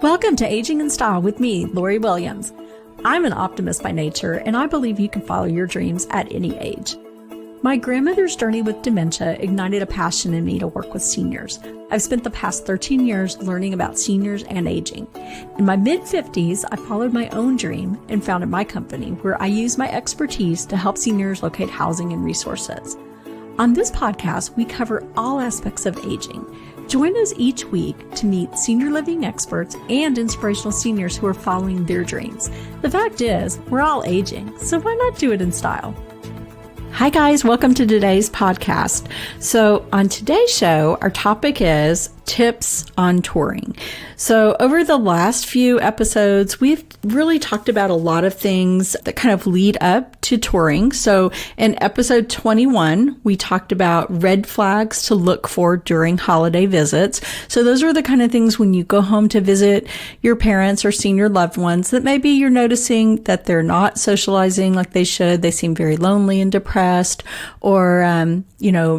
Welcome to Aging in Style with me, Lori Williams. I'm an optimist by nature, and I believe you can follow your dreams at any age. My grandmother's journey with dementia ignited a passion in me to work with seniors. I've spent the past 13 years learning about seniors and aging. In my mid-50s, I followed my own dream and founded my company, where I use my expertise to help seniors locate housing and resources. On this podcast, we cover all aspects of aging. Join us each week to meet senior living experts and inspirational seniors who are following their dreams. The fact is, we're all aging, so why not do it in style? Hi guys, welcome to today's podcast. So on today's show, our topic is tips on touring. So over the last few episodes, we've really talked about a lot of things that kind of lead up to touring. So in episode 21, we talked about red flags to look for during holiday visits. So those are the kind of things when you go home to visit your parents or senior loved ones that maybe you're noticing that they're not socializing like they should. They seem very lonely and depressed, or,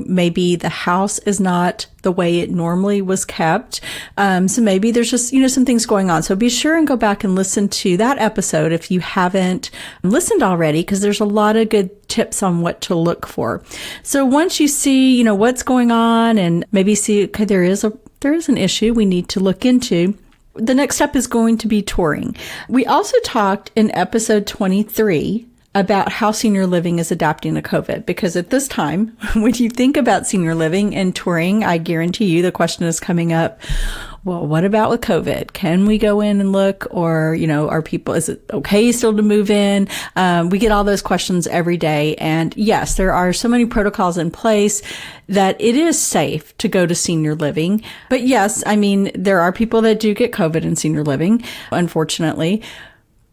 maybe the house is not the way it normally was kept. So maybe there's just, some things going on. So be sure and go back and listen to that episode if you haven't listened already, because there's a lot of good tips on what to look for. So once you see, what's going on and maybe see, okay, there is an issue we need to look into. The next step is going to be touring. We also talked in episode 23 about how senior living is adapting to COVID, because at this time, when you think about senior living and touring, I guarantee you the question is coming up, well, what about with COVID? Can we go in and look, or, is it okay still to move in? We get all those questions every day. And yes, there are so many protocols in place that it is safe to go to senior living. But yes, there are people that do get COVID in senior living, unfortunately,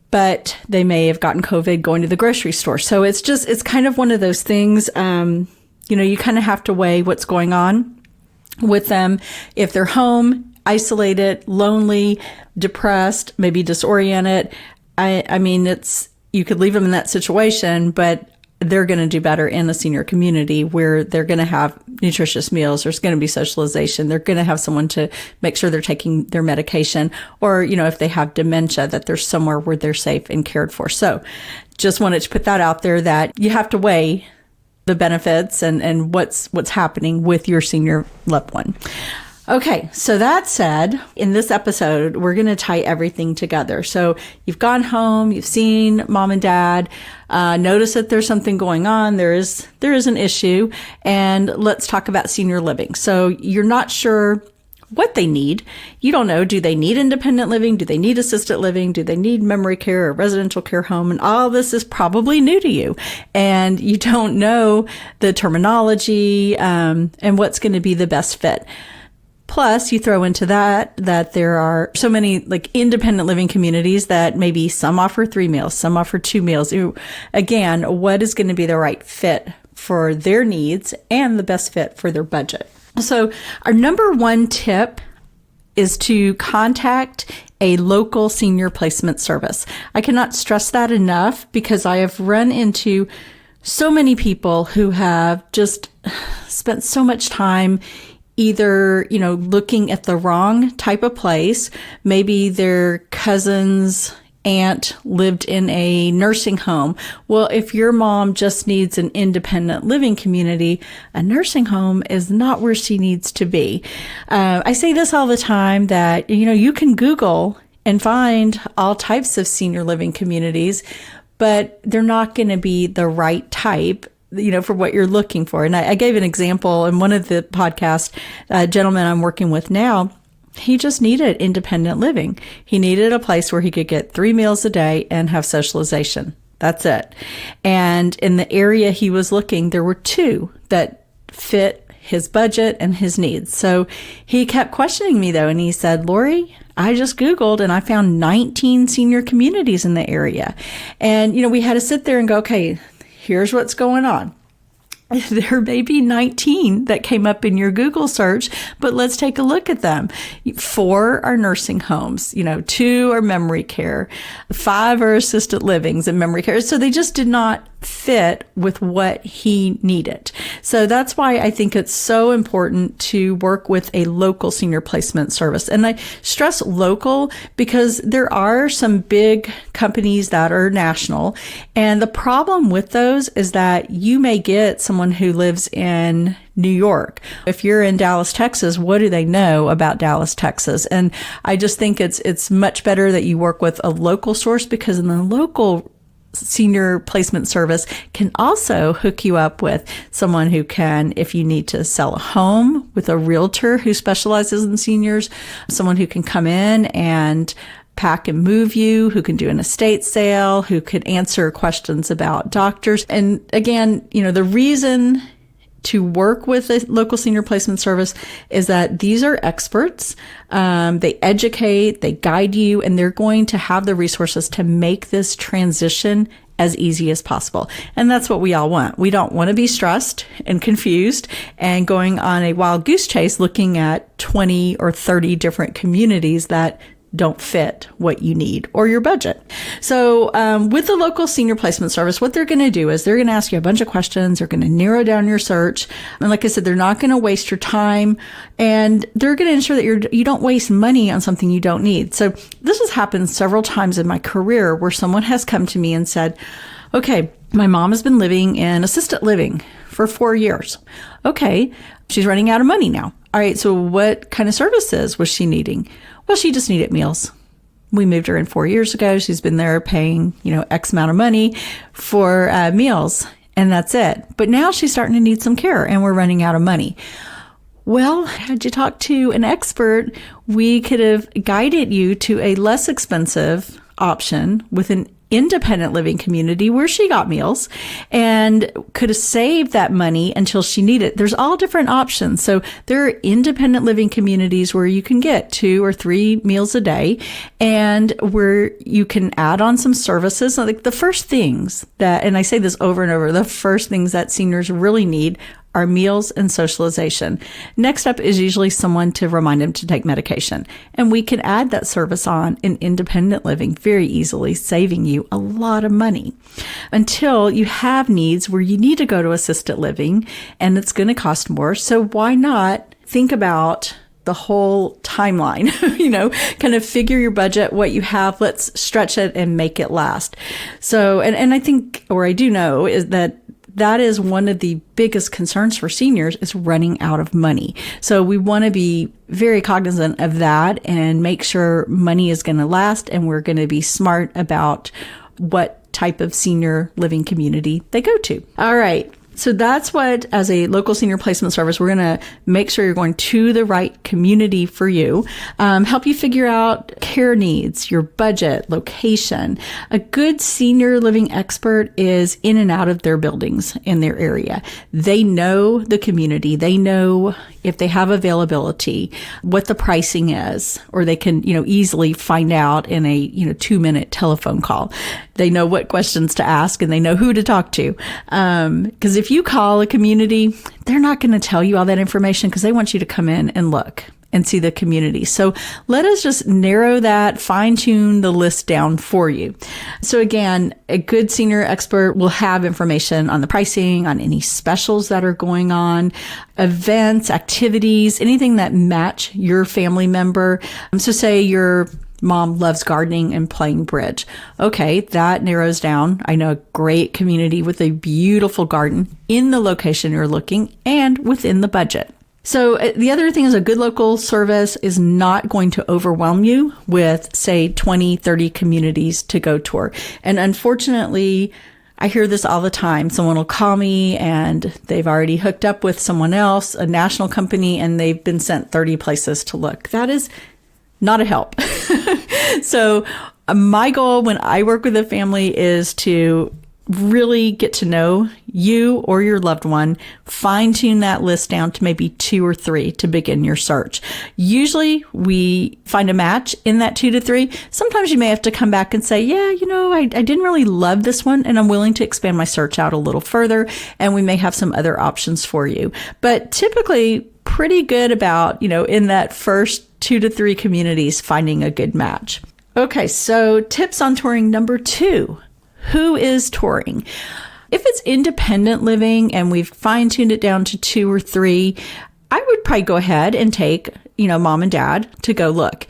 but they may have gotten COVID going to the grocery store. So it's kind of one of those things, you kind of have to weigh what's going on with them. If they're home, isolated, lonely, depressed, maybe disoriented, you could leave them in that situation, but they're going to do better in the senior community where they're going to have nutritious meals. There's going to be socialization. They're going to have someone to make sure they're taking their medication, or, if they have dementia, that there's somewhere where they're safe and cared for. So just wanted to put that out there, that you have to weigh the benefits and what's happening with your senior loved one. Okay, so that said, in this episode, we're going to tie everything together. So you've gone home, you've seen mom and dad, notice that there's something going on, there is an issue, and let's talk about senior living. So you're not sure what they need. You don't know, do they need independent living? Do they need assisted living? Do they need memory care or residential care home? And all this is probably new to you. And you don't know the terminology and what's going to be the best fit. Plus, you throw into that there are so many independent living communities that maybe some offer 3 meals, some offer 2 meals. Again, what is going to be the right fit for their needs and the best fit for their budget? So our number one tip is to contact a local senior placement service. I cannot stress that enough, because I have run into so many people who have just spent so much time either, looking at the wrong type of place. Maybe their cousin's aunt lived in a nursing home. Well, if your mom just needs an independent living community, a nursing home is not where she needs to be. I say this all the time, that, you can Google and find all types of senior living communities, but they're not going to be the right type for what you're looking for. And I gave an example in one of the podcasts. A gentleman I'm working with now, he just needed independent living. He needed a place where he could get 3 meals a day and have socialization. That's it. And in the area he was looking, there were 2 that fit his budget and his needs. So he kept questioning me though. And he said, Lori, I just Googled and I found 19 senior communities in the area. And, we had to sit there and go, okay, here's what's going on. There may be 19 that came up in your Google search, but let's take a look at them. 4 are nursing homes, 2 are memory care, 5 are assisted livings and memory care. So they just did not fit with what he needed. So that's why I think it's so important to work with a local senior placement service. And I stress local because there are some big companies that are national. And the problem with those is that you may get someone who lives in New York. If you're in Dallas, Texas, what do they know about Dallas, Texas? And I just think it's much better that you work with a local source, because in the local senior placement service can also hook you up with someone who can, if you need to sell a home, with a realtor who specializes in seniors, someone who can come in and pack and move you, who can do an estate sale, who could answer questions about doctors. And again, the reason to work with a local senior placement service is that these are experts. They educate, they guide you, and they're going to have the resources to make this transition as easy as possible. And that's what we all want. We don't want to be stressed and confused and going on a wild goose chase looking at 20 or 30 different communities that don't fit what you need or your budget. So with the local senior placement service, what they're going to do is they're going to ask you a bunch of questions. They're going to narrow down your search. And like I said, they're not going to waste your time, and they're going to ensure that you don't waste money on something you don't need. So this has happened several times in my career where someone has come to me and said, okay, my mom has been living in assisted living for 4 years. Okay, she's running out of money now. All right, so what kind of services was she needing? Well, she just needed meals. We moved her in 4 years ago. She's been there paying, X amount of money for meals, and that's it. But now she's starting to need some care, and we're running out of money. Well, had you talked to an expert, we could have guided you to a less expensive option with an independent living community where she got meals and could have saved that money until she needed it. There's all different options. So there are independent living communities where you can get 2 or 3 meals a day, and where you can add on some services. Like the first things that, and I say this over and over, the first things that seniors really need are meals and socialization. Next up is usually someone to remind them to take medication. And we can add that service on in independent living very easily, saving you a lot of money until you have needs where you need to go to assisted living and it's going to cost more. So why not think about the whole timeline, kind of figure your budget, what you have, let's stretch it and make it last. So, and I think, or I do know, is that is one of the biggest concerns for seniors, is running out of money. So we want to be very cognizant of that and make sure money is going to last, and we're going to be smart about what type of senior living community they go to. All right. So that's what, as a local senior placement service, we're going to make sure you're going to the right community for you, help you figure out care needs, your budget, location. A good senior living expert is in and out of their buildings in their area. They know the community. They know if they have availability, what the pricing is, or they can, easily find out in a, 2-minute telephone call. They know what questions to ask and they know who to talk to. Because if you call a community, they're not going to tell you all that information because they want you to come in and look and see the community. So let us just narrow that, fine tune the list down for you. So again, a good senior expert will have information on the pricing, on any specials that are going on, events, activities, anything that match your family member. So say your mom loves gardening and playing bridge. Okay, that narrows down. I know a great community with a beautiful garden in the location you're looking and within the budget. So the other thing is, a good local service is not going to overwhelm you with, say, 20, 30 communities to go tour. And unfortunately, I hear this all the time. Someone will call me and they've already hooked up with someone else, a national company, and they've been sent 30 places to look. That is not a help. So my goal when I work with a family is to really get to know you or your loved one, fine tune that list down to maybe 2 or 3 to begin your search. Usually we find a match in that 2 to 3. Sometimes you may have to come back and say, yeah, I didn't really love this one and I'm willing to expand my search out a little further, and we may have some other options for you. But typically pretty good about, in that first 2 to 3 communities, finding a good match. Okay, so tips on touring number 2. Who is touring? If it's independent living and we've fine-tuned it down to 2 or 3, I would probably go ahead and take, mom and dad to go look.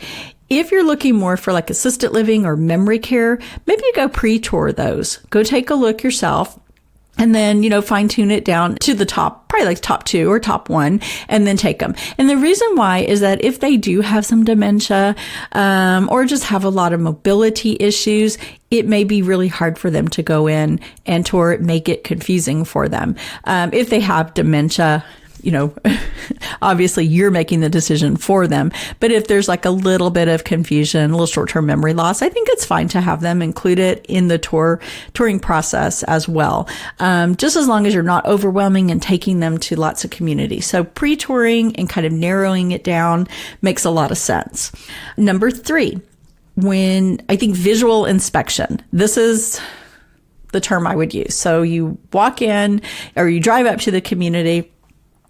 If you're looking more for like assisted living or memory care, maybe you go pre-tour those. Go take a look yourself. And then, fine tune it down to the top, probably like top 2 or top 1, and then take them. And the reason why is that if they do have some dementia, or just have a lot of mobility issues, it may be really hard for them to go in and tour. It may get confusing for them. If they have dementia, obviously you're making the decision for them. But if there's like a little bit of confusion, a little short-term memory loss, I think it's fine to have them included in the touring process as well. Just as long as you're not overwhelming and taking them to lots of community. So pre-touring and kind of narrowing it down makes a lot of sense. Number 3, when I think visual inspection, this is the term I would use. So you walk in or you drive up to the community,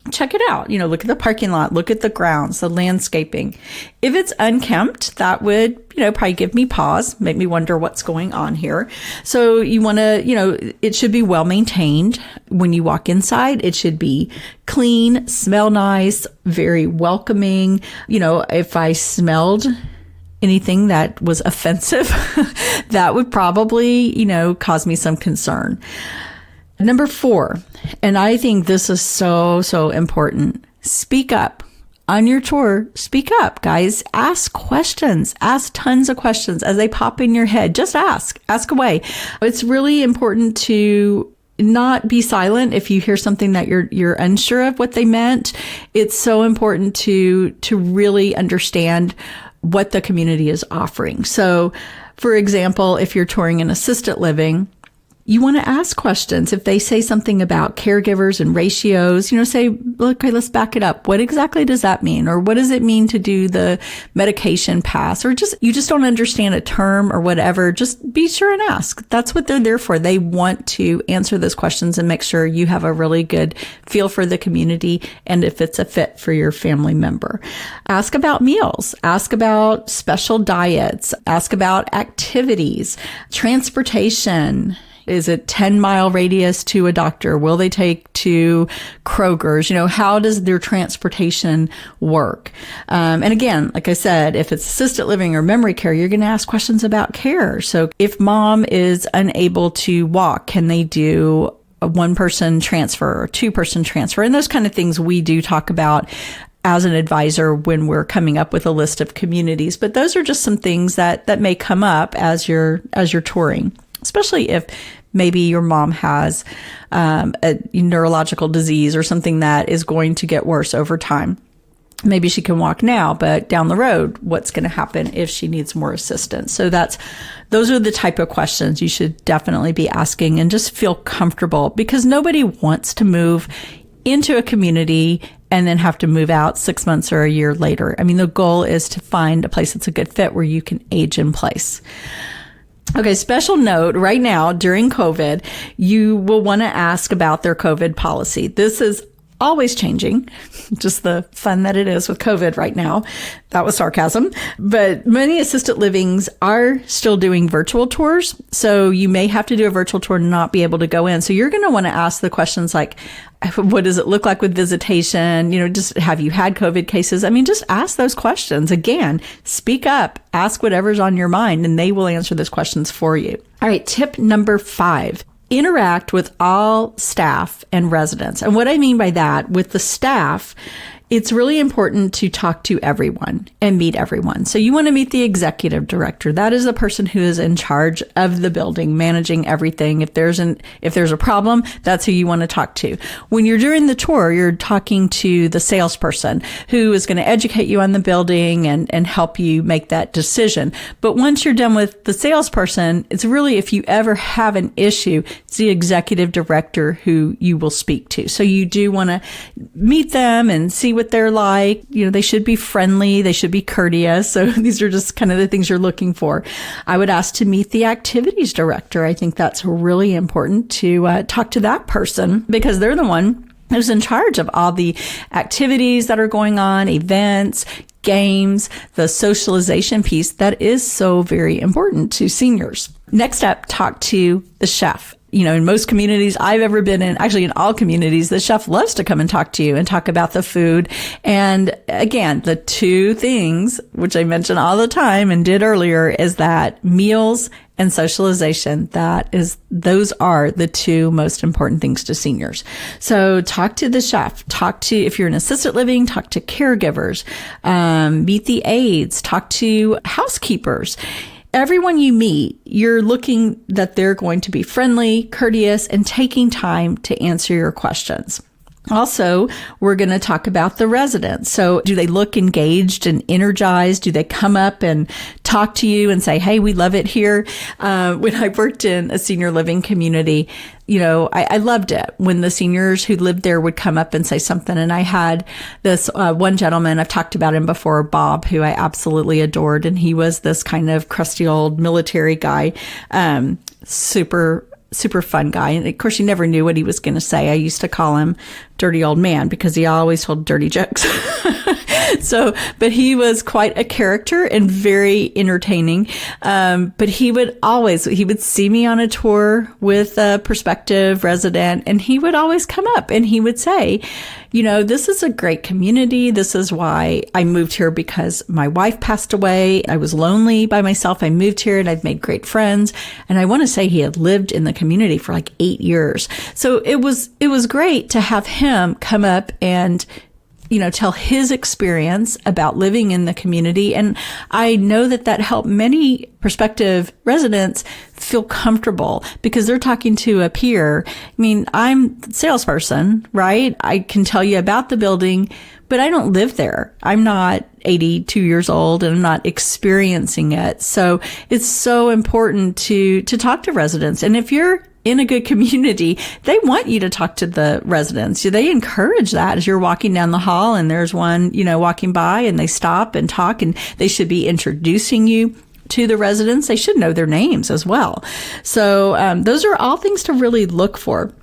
check it out. Look at the parking lot, look at the grounds, the landscaping. If it's unkempt, that would, probably give me pause, make me wonder what's going on here. So you want to, it should be well maintained. When you walk inside, it should be clean, smell nice, very welcoming. If I smelled anything that was offensive, that would probably, cause me some concern. Number 4, and I think this is so, so important. Speak up. On your tour, speak up, guys. Ask questions. Ask tons of questions as they pop in your head. Just ask. Ask away. It's really important to not be silent if you hear something that you're unsure of what they meant. It's so important to really understand what the community is offering. So, for example, if you're touring an assisted living, you want to ask questions. If they say something about caregivers and ratios, say, okay, let's back it up. What exactly does that mean? Or what does it mean to do the medication pass? Or you just don't understand a term or whatever. Just be sure and ask. That's what they're there for. They want to answer those questions and make sure you have a really good feel for the community and if it's a fit for your family member. Ask about meals. Ask about special diets. Ask about activities, transportation. Is it 10-mile radius to a doctor? Will they take to Kroger's? How does their transportation work? And again, like I said, if it's assisted living or memory care, you're going to ask questions about care. So if mom is unable to walk, can they do a 1-person transfer or 2-person transfer? And those kind of things we do talk about as an advisor when we're coming up with a list of communities. But those are just some things that may come up as you're touring. Especially if maybe your mom has a neurological disease or something that is going to get worse over time. Maybe she can walk now, but down the road, what's going to happen if she needs more assistance? So those are the type of questions you should definitely be asking and just feel comfortable, because nobody wants to move into a community and then have to move out 6 months or a year later. I mean, the goal is to find a place that's a good fit where you can age in place. Okay, special note, right now during COVID, you will want to ask about their COVID policy. This is always changing, just the fun that it is with COVID right now. That was sarcasm. But many assisted livings are still doing virtual tours. So you may have to do a virtual tour and not be able to go in. So you're going to want to ask the questions like, what does it look like with visitation? Just have you had COVID cases? I mean, just ask those questions. Again, speak up, ask whatever's on your mind, and they will answer those questions for you. All right, tip number 5. Interact with all staff and residents. And what I mean by that, with the staff, it's really important to talk to everyone and meet everyone. So you want to meet the executive director. That is the person who is in charge of the building, managing everything. If there's a problem, that's who you want to talk to. When you're doing the tour, you're talking to the salesperson who is going to educate you on the building and help you make that decision. But once you're done with the salesperson, it's really, if you ever have an issue, it's the executive director who you will speak to. So you do want to meet them and see what they're like. They should be friendly. They should be courteous. So these are just kind of the things you're looking for. I would ask to meet the activities director. I think that's really important to talk to that person, because they're the one who's in charge of all the activities that are going on, events, games, the socialization piece that is so very important to seniors. Next up, talk to the chef. in most communities I've ever been in, actually in all communities, the chef loves to come and talk to you and talk about the food. And again, the two things, which I mention all the time and did earlier, is that meals and socialization. Those are the two most important things to seniors. So talk to the chef, if you're in assisted living, talk to caregivers, meet the aides, talk to housekeepers. Everyone you meet, you're looking that they're going to be friendly, courteous, and taking time to answer your questions. Also, we're going to talk about the residents. So do they look engaged and energized? Do they come up and talk to you and say, hey, we love it here? When I worked in a senior living community, I loved it when the seniors who lived there would come up and say something. And I had this one gentleman, I've talked about him before, Bob, who I absolutely adored. And he was this kind of crusty old military guy, super fun guy. And of course, you never knew what he was going to say. I used to call him dirty old man because he always told dirty jokes. But he was quite a character and very entertaining. But he would see me on a tour with a prospective resident, and he would always come up and he would say, this is a great community. This is why I moved here, because my wife passed away. I was lonely by myself. I moved here and I've made great friends. And I want to say he had lived in the community for like 8 years. So it was great to have him come up and tell his experience about living in the community. And I know that helped many prospective residents feel comfortable because they're talking to a peer. I mean, I'm a salesperson, right? I can tell you about the building, but I don't live there. I'm not 82 years old and I'm not experiencing it. So it's so important to talk to residents. And if you're in a good community, they want you to talk to the residents. They encourage that as you're walking down the hall and there's one, walking by and they stop and talk, and they should be introducing you to the residents. They should know their names as well. So those are all things to really look for.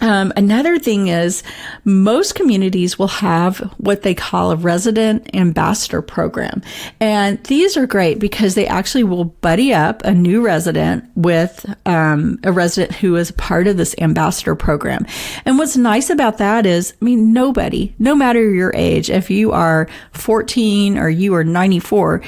Another thing is most communities will have what they call a resident ambassador program. And these are great because they actually will buddy up a new resident with a resident who is part of this ambassador program. And what's nice about that is, nobody, no matter your age, if you are 14 or you are 94,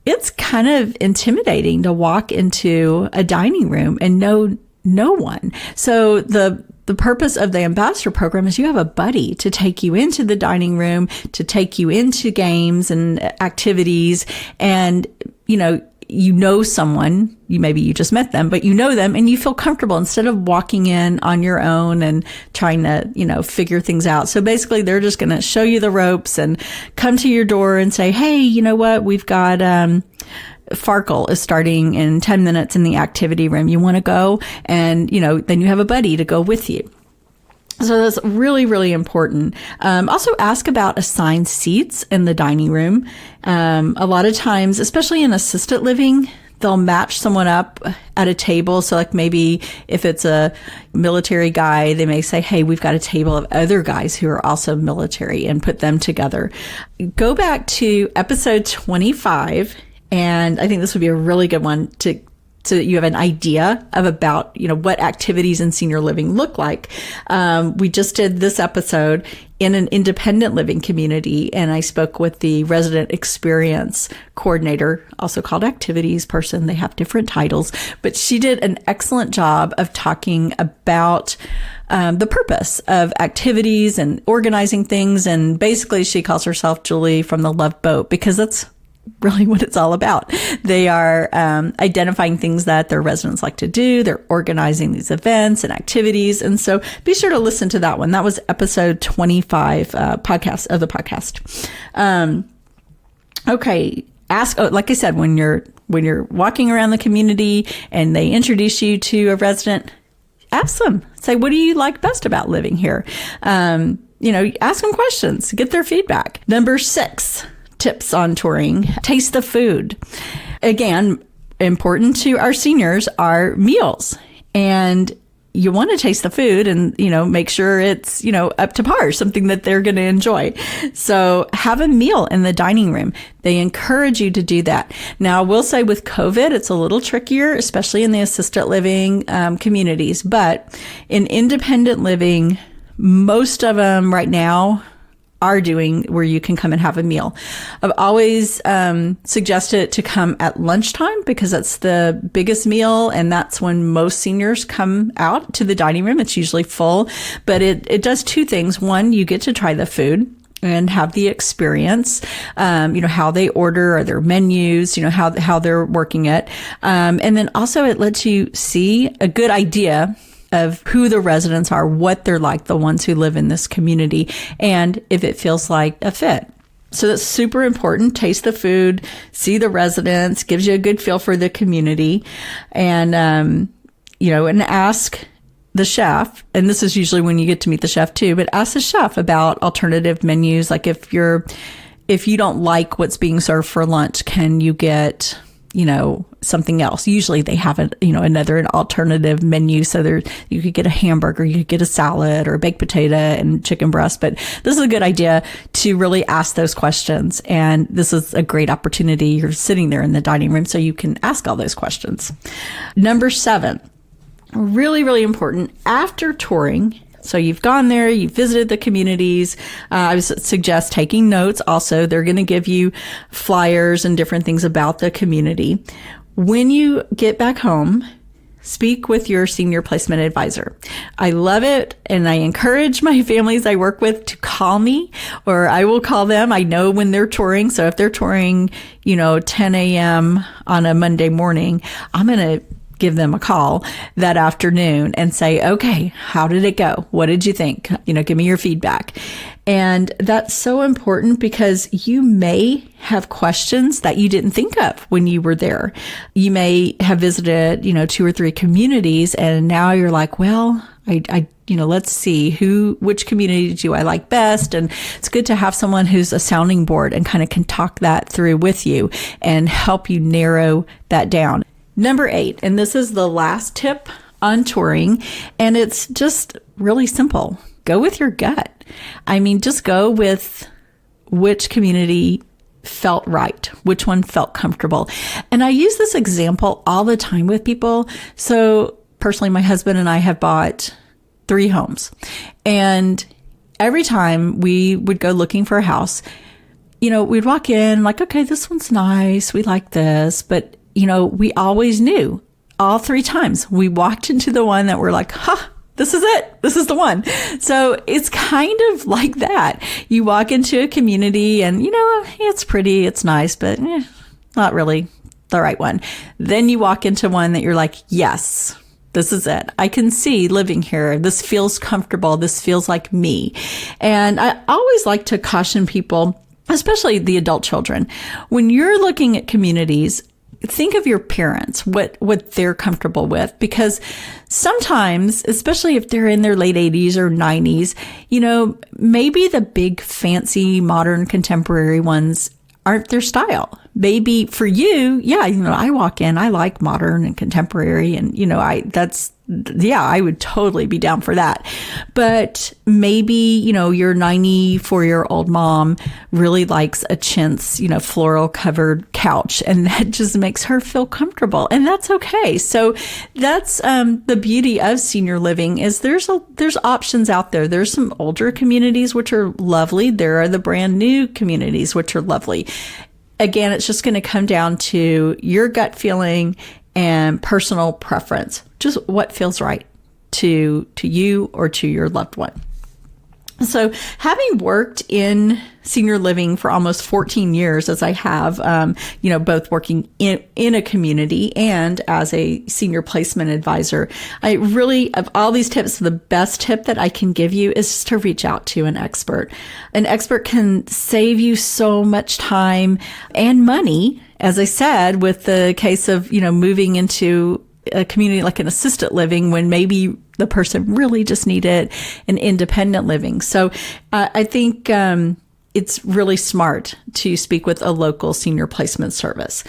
it's kind of intimidating to walk into a dining room and know no one. So the purpose of the ambassador program is you have a buddy to take you into the dining room, to take you into games and activities. And, someone, maybe you just met them, but you know them and you feel comfortable instead of walking in on your own and trying to, figure things out. So basically they're just going to show you the ropes and come to your door and say, hey, you know what? We've got, Farkle is starting in 10 minutes in the activity room. You want to go? And, then you have a buddy to go with you. So that's really, really important. Also ask about assigned seats in the dining room. A lot of times, especially in assisted living, they'll match someone up at a table. So like maybe if it's a military guy, they may say, hey, we've got a table of other guys who are also military, and put them together. Go back to episode 25. And I think this would be a really good one so that you have an idea of about, what activities in senior living look like. We just did this episode in an independent living community, and I spoke with the resident experience coordinator, also called activities person. They have different titles, but she did an excellent job of talking about the purpose of activities and organizing things. And basically she calls herself Julie from the Love Boat, because that's really what it's all about. They are identifying things that their residents like to do. They're organizing these events and activities. And so be sure to listen to that one. That was episode 25 podcast of the podcast. Okay. Like I said, when you're walking around the community and they introduce you to a resident, ask them, say, what do you like best about living here? Ask them questions, get their feedback. Number 6. Tips on touring. Taste the food. Again, important to our seniors are meals. And you want to taste the food and, make sure it's, up to par, something that they're going to enjoy. So have a meal in the dining room. They encourage you to do that. Now, I will say with COVID, it's a little trickier, especially in the assisted living communities. But in independent living, most of them right now are doing where you can come and have a meal. I've always suggested to come at lunchtime because that's the biggest meal, and that's when most seniors come out to the dining room. It's usually full, but it does two things. One, you get to try the food and have the experience, how they order, or their menus, how they're working it. And then also it lets you see a good idea of who the residents are, what they're like, the ones who live in this community, and if it feels like a fit. So that's super important. Taste the food, see the residents, gives you a good feel for the community, and, and ask the chef, and this is usually when you get to meet the chef too, but ask the chef about alternative menus. Like if you don't like what's being served for lunch, can you get something else? Usually they have an alternative menu. So you could get a hamburger, you could get a salad or a baked potato and chicken breast. But this is a good idea to really ask those questions. And this is a great opportunity. You're sitting there in the dining room, so you can ask all those questions. Number 7, really, really important. After touring, so you've gone there, you've visited the communities. I would suggest taking notes. Also, they're going to give you flyers and different things about the community. When you get back home, speak with your senior placement advisor. I love it, and I encourage my families I work with to call me, or I will call them. I know when they're touring. So if they're touring, 10 a.m. on a Monday morning, I'm going to give them a call that afternoon and say, okay, how did it go? What did you think? Give me your feedback. And that's so important because you may have questions that you didn't think of when you were there. You may have visited, 2 or 3 communities, and now you're like, well, I let's see which community do I like best? And it's good to have someone who's a sounding board and kind of can talk that through with you and help you narrow that down. Number 8, and this is the last tip on touring, and it's just really simple. Go with your gut. Just go with which community felt right, which one felt comfortable. And I use this example all the time with people. So personally, my husband and I have bought 3 homes, and every time we would go looking for a house, we'd walk in like, okay, this one's nice. We like this, but we always knew all 3 times we walked into the one that we're like, this is it. This is the one. So it's kind of like that. You walk into a community and, it's pretty, it's nice, but not really the right one. Then you walk into one that you're like, yes, this is it. I can see living here. This feels comfortable. This feels like me. And I always like to caution people, especially the adult children, when you're looking at communities, think of your parents, what they're comfortable with, because sometimes, especially if they're in their late 80s or 90s, maybe the big fancy modern contemporary ones aren't their style. Maybe for you, I walk in, I like modern and contemporary, and I would totally be down for that. But maybe, your 94-year-old mom really likes a chintz, floral covered couch, and that just makes her feel comfortable. And that's okay. So that's the beauty of senior living is there's options out there. There's some older communities, which are lovely. There are the brand new communities, which are lovely. Again, it's just going to come down to your gut feeling and personal preference, just what feels right to you or to your loved one. So having worked in senior living for almost 14 years, as I have, both working in a community and as a senior placement advisor, I really, of all these tips, the best tip that I can give you is just to reach out to an expert. An expert can save you so much time and money, as I said, with the case of, moving into a community like an assisted living when maybe the person really just needed an independent living. So I think it's really smart to speak with a local senior placement service.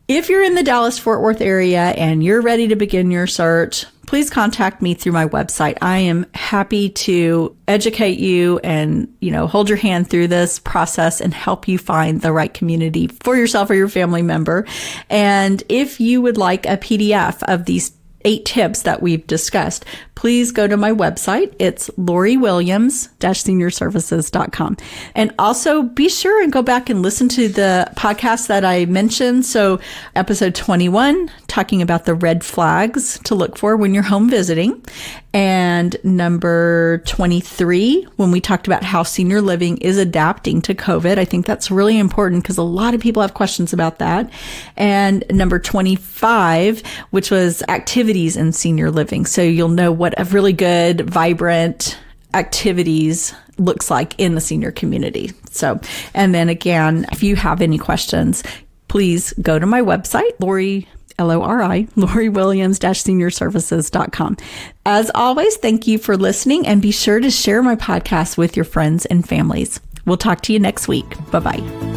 If you're in the Dallas-Fort Worth area and you're ready to begin your search, please contact me through my website. I am happy to educate you and, hold your hand through this process and help you find the right community for yourself or your family member. And if you would like a PDF of these 8 tips that we've discussed, please go to my website. It's loriwilliams-seniorservices.com. And also be sure and go back and listen to the podcast that I mentioned. So episode 21, talking about the red flags to look for when you're home visiting. And number 23, when we talked about how senior living is adapting to COVID. I think that's really important because a lot of people have questions about that. And number 25, which was activities in senior living. So you'll know what a really good, vibrant activities looks like in the senior community. So, and then again, if you have any questions, please go to my website, loriwilliams-seniorservices.com. As always, thank you for listening, and be sure to share my podcast with your friends and families. We'll talk to you next week. Bye-bye.